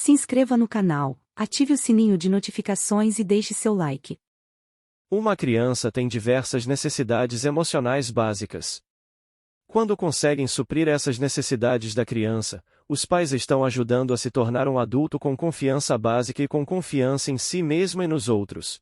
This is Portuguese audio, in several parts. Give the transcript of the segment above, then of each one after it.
Se inscreva no canal, ative o sininho de notificações e deixe seu like. Uma criança tem diversas necessidades emocionais básicas. Quando conseguem suprir essas necessidades da criança, os pais estão ajudando a se tornar um adulto com confiança básica e com confiança em si mesmo e nos outros.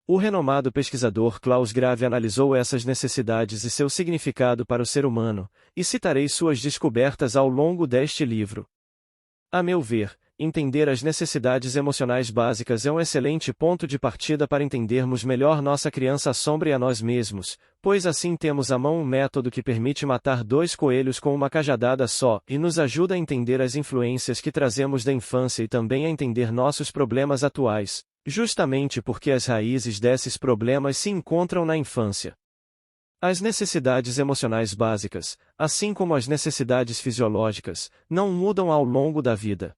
O renomado pesquisador Klaus Grave analisou essas necessidades e seu significado para o ser humano, e citarei suas descobertas ao longo deste livro. A meu ver, entender as necessidades emocionais básicas é um excelente ponto de partida para entendermos melhor nossa criança sombra e a nós mesmos, pois assim temos à mão um método que permite matar dois coelhos com uma cajadada só e nos ajuda a entender as influências que trazemos da infância e também a entender nossos problemas atuais, justamente porque as raízes desses problemas se encontram na infância. As necessidades emocionais básicas, assim como as necessidades fisiológicas, não mudam ao longo da vida.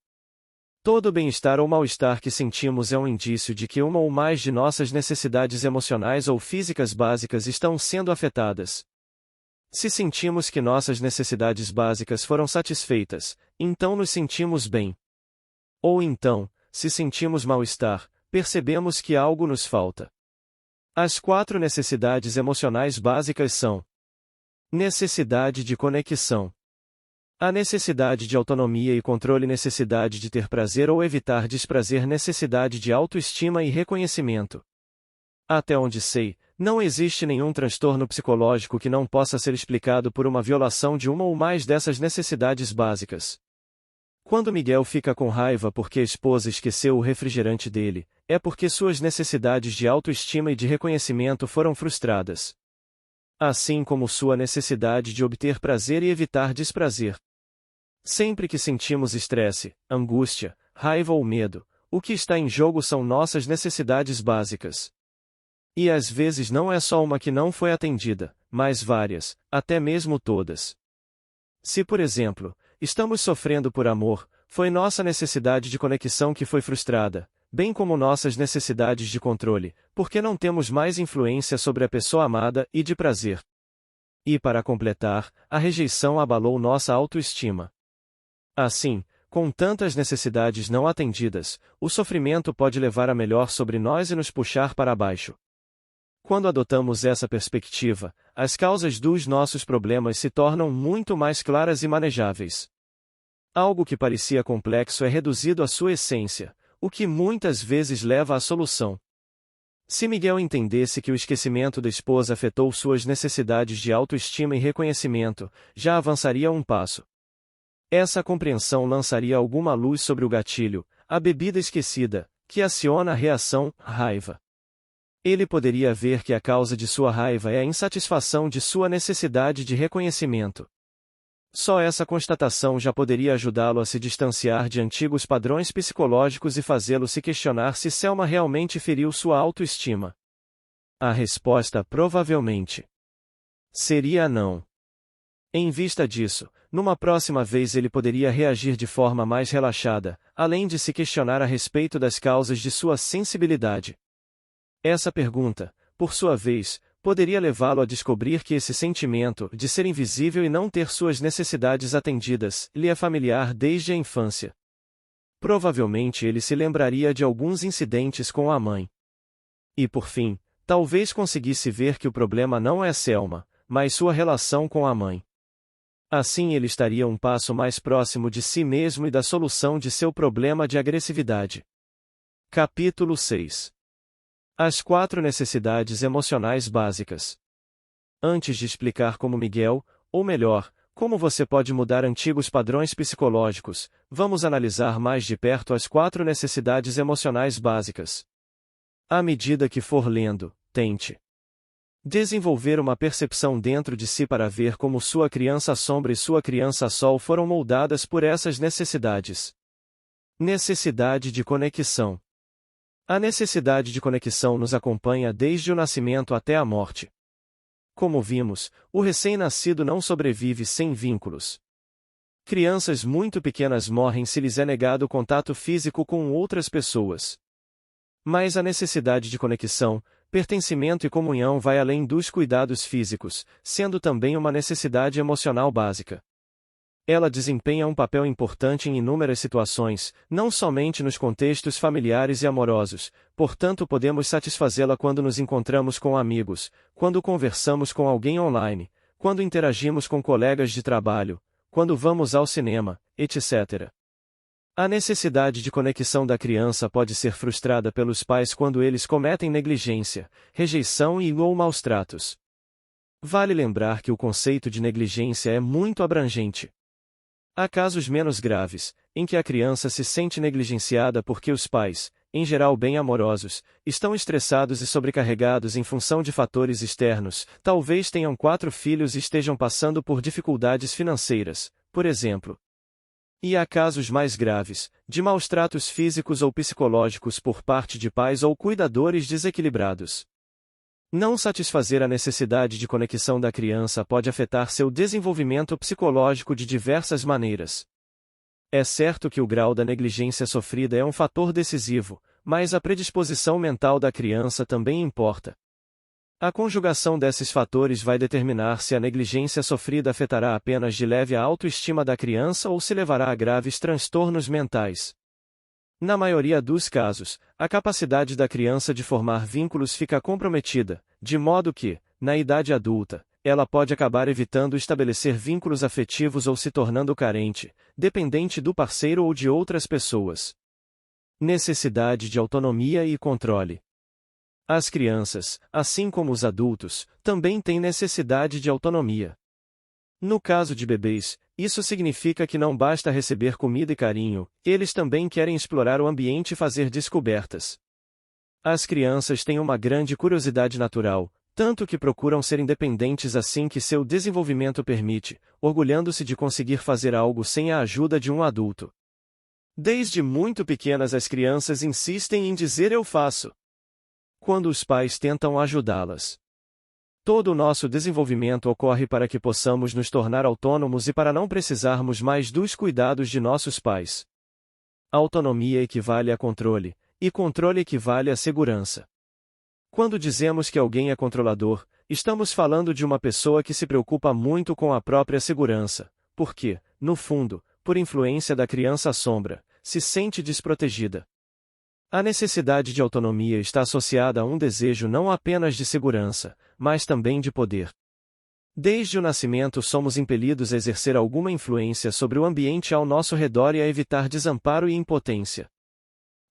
Todo bem-estar ou mal-estar que sentimos é um indício de que uma ou mais de nossas necessidades emocionais ou físicas básicas estão sendo afetadas. Se sentimos que nossas necessidades básicas foram satisfeitas, então nos sentimos bem. Ou então, se sentimos mal-estar, percebemos que algo nos falta. As 4 necessidades emocionais básicas são: necessidade de conexão. A necessidade de autonomia e controle, necessidade de ter prazer ou evitar desprazer, necessidade de autoestima e reconhecimento. Até onde sei, não existe nenhum transtorno psicológico que não possa ser explicado por uma violação de uma ou mais dessas necessidades básicas. Quando Miguel fica com raiva porque a esposa esqueceu o refrigerante dele, é porque suas necessidades de autoestima e de reconhecimento foram frustradas. Assim como sua necessidade de obter prazer e evitar desprazer. Sempre que sentimos estresse, angústia, raiva ou medo, o que está em jogo são nossas necessidades básicas. E às vezes não é só uma que não foi atendida, mas várias, até mesmo todas. Se, por exemplo, estamos sofrendo por amor, foi nossa necessidade de conexão que foi frustrada, bem como nossas necessidades de controle, porque não temos mais influência sobre a pessoa amada e de prazer. E para completar, a rejeição abalou nossa autoestima. Assim, com tantas necessidades não atendidas, o sofrimento pode levar a melhor sobre nós e nos puxar para baixo. Quando adotamos essa perspectiva, as causas dos nossos problemas se tornam muito mais claras e manejáveis. Algo que parecia complexo é reduzido à sua essência, o que muitas vezes leva à solução. Se Miguel entendesse que o esquecimento da esposa afetou suas necessidades de autoestima e reconhecimento, já avançaria um passo. Essa compreensão lançaria alguma luz sobre o gatilho, a bebida esquecida, que aciona a reação, raiva. Ele poderia ver que a causa de sua raiva é a insatisfação de sua necessidade de reconhecimento. Só essa constatação já poderia ajudá-lo a se distanciar de antigos padrões psicológicos e fazê-lo se questionar se Selma realmente feriu sua autoestima. A resposta provavelmente seria não. Em vista disso, numa próxima vez ele poderia reagir de forma mais relaxada, além de se questionar a respeito das causas de sua sensibilidade. Essa pergunta, por sua vez, poderia levá-lo a descobrir que esse sentimento de ser invisível e não ter suas necessidades atendidas lhe é familiar desde a infância. Provavelmente ele se lembraria de alguns incidentes com a mãe. E por fim, talvez conseguisse ver que o problema não é Selma, mas sua relação com a mãe. Assim ele estaria um passo mais próximo de si mesmo e da solução de seu problema de agressividade. Capítulo 6. As 4 necessidades emocionais básicas. Antes de explicar como Miguel, ou melhor, como você pode mudar antigos padrões psicológicos, vamos analisar mais de perto as 4 necessidades emocionais básicas. À medida que for lendo, tente desenvolver uma percepção dentro de si para ver como sua criança sombra e sua criança sol foram moldadas por essas necessidades. Necessidade de conexão. A necessidade de conexão nos acompanha desde o nascimento até a morte. Como vimos, o recém-nascido não sobrevive sem vínculos. Crianças muito pequenas morrem se lhes é negado contato físico com outras pessoas. Mas a necessidade de conexão, pertencimento e comunhão vai além dos cuidados físicos, sendo também uma necessidade emocional básica. Ela desempenha um papel importante em inúmeras situações, não somente nos contextos familiares e amorosos, portanto podemos satisfazê-la quando nos encontramos com amigos, quando conversamos com alguém online, quando interagimos com colegas de trabalho, quando vamos ao cinema, etc. A necessidade de conexão da criança pode ser frustrada pelos pais quando eles cometem negligência, rejeição ou maus tratos. Vale lembrar que o conceito de negligência é muito abrangente. Há casos menos graves, em que a criança se sente negligenciada porque os pais, em geral bem amorosos, estão estressados e sobrecarregados em função de fatores externos, talvez tenham 4 filhos e estejam passando por dificuldades financeiras, por exemplo. E há casos mais graves, de maus tratos físicos ou psicológicos por parte de pais ou cuidadores desequilibrados. Não satisfazer a necessidade de conexão da criança pode afetar seu desenvolvimento psicológico de diversas maneiras. É certo que o grau da negligência sofrida é um fator decisivo, mas a predisposição mental da criança também importa. A conjugação desses fatores vai determinar se a negligência sofrida afetará apenas de leve a autoestima da criança ou se levará a graves transtornos mentais. Na maioria dos casos, a capacidade da criança de formar vínculos fica comprometida, de modo que, na idade adulta, ela pode acabar evitando estabelecer vínculos afetivos ou se tornando carente, dependente do parceiro ou de outras pessoas. Necessidade de autonomia e controle. As crianças, assim como os adultos, também têm necessidade de autonomia. No caso de bebês, isso significa que não basta receber comida e carinho, eles também querem explorar o ambiente e fazer descobertas. As crianças têm uma grande curiosidade natural, tanto que procuram ser independentes assim que seu desenvolvimento permite, orgulhando-se de conseguir fazer algo sem a ajuda de um adulto. Desde muito pequenas as crianças insistem em dizer eu faço, quando os pais tentam ajudá-las. Todo o nosso desenvolvimento ocorre para que possamos nos tornar autônomos e para não precisarmos mais dos cuidados de nossos pais. Autonomia equivale a controle, e controle equivale a segurança. Quando dizemos que alguém é controlador, estamos falando de uma pessoa que se preocupa muito com a própria segurança, porque, no fundo, por influência da criança sombra, se sente desprotegida. A necessidade de autonomia está associada a um desejo não apenas de segurança, mas também de poder. Desde o nascimento somos impelidos a exercer alguma influência sobre o ambiente ao nosso redor e a evitar desamparo e impotência.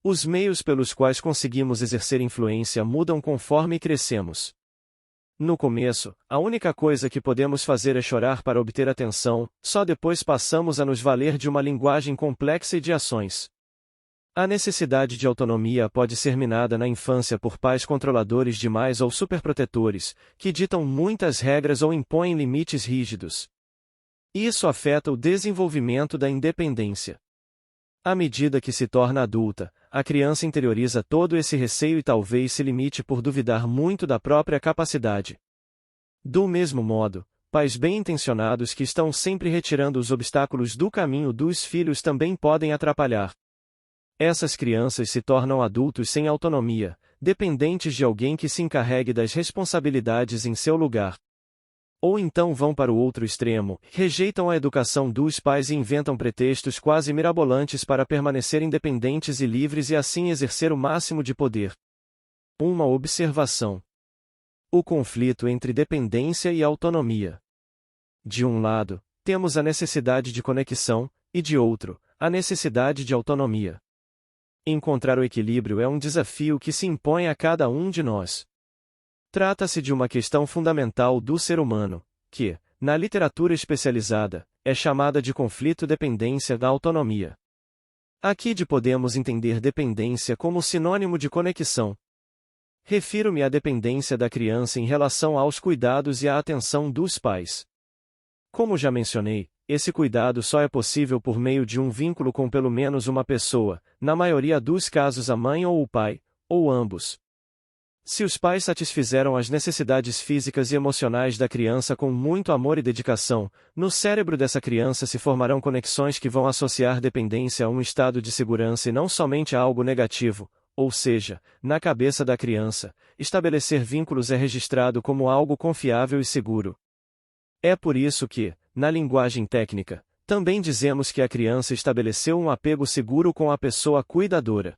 Os meios pelos quais conseguimos exercer influência mudam conforme crescemos. No começo, a única coisa que podemos fazer é chorar para obter atenção, só depois passamos a nos valer de uma linguagem complexa e de ações. A necessidade de autonomia pode ser minada na infância por pais controladores demais ou superprotetores, que ditam muitas regras ou impõem limites rígidos. Isso afeta o desenvolvimento da independência. À medida que se torna adulta, a criança interioriza todo esse receio e talvez se limite por duvidar muito da própria capacidade. Do mesmo modo, pais bem-intencionados que estão sempre retirando os obstáculos do caminho dos filhos também podem atrapalhar. Essas crianças se tornam adultos sem autonomia, dependentes de alguém que se encarregue das responsabilidades em seu lugar. Ou então vão para o outro extremo, rejeitam a educação dos pais e inventam pretextos quase mirabolantes para permanecer independentes e livres e assim exercer o máximo de poder. Uma observação. O conflito entre dependência e autonomia. De um lado, temos a necessidade de conexão, e de outro, a necessidade de autonomia. Encontrar o equilíbrio é um desafio que se impõe a cada um de nós. Trata-se de uma questão fundamental do ser humano, que, na literatura especializada, é chamada de conflito-dependência da autonomia. Aqui podemos entender dependência como sinônimo de conexão. Refiro-me à dependência da criança em relação aos cuidados e à atenção dos pais. Como já mencionei, esse cuidado só é possível por meio de um vínculo com pelo menos uma pessoa, na maioria dos casos a mãe ou o pai, ou ambos. Se os pais satisfizeram as necessidades físicas e emocionais da criança com muito amor e dedicação, no cérebro dessa criança se formarão conexões que vão associar dependência a um estado de segurança e não somente a algo negativo, ou seja, na cabeça da criança, estabelecer vínculos é registrado como algo confiável e seguro. É por isso que, na linguagem técnica, Também dizemos que a criança estabeleceu um apego seguro com a pessoa cuidadora.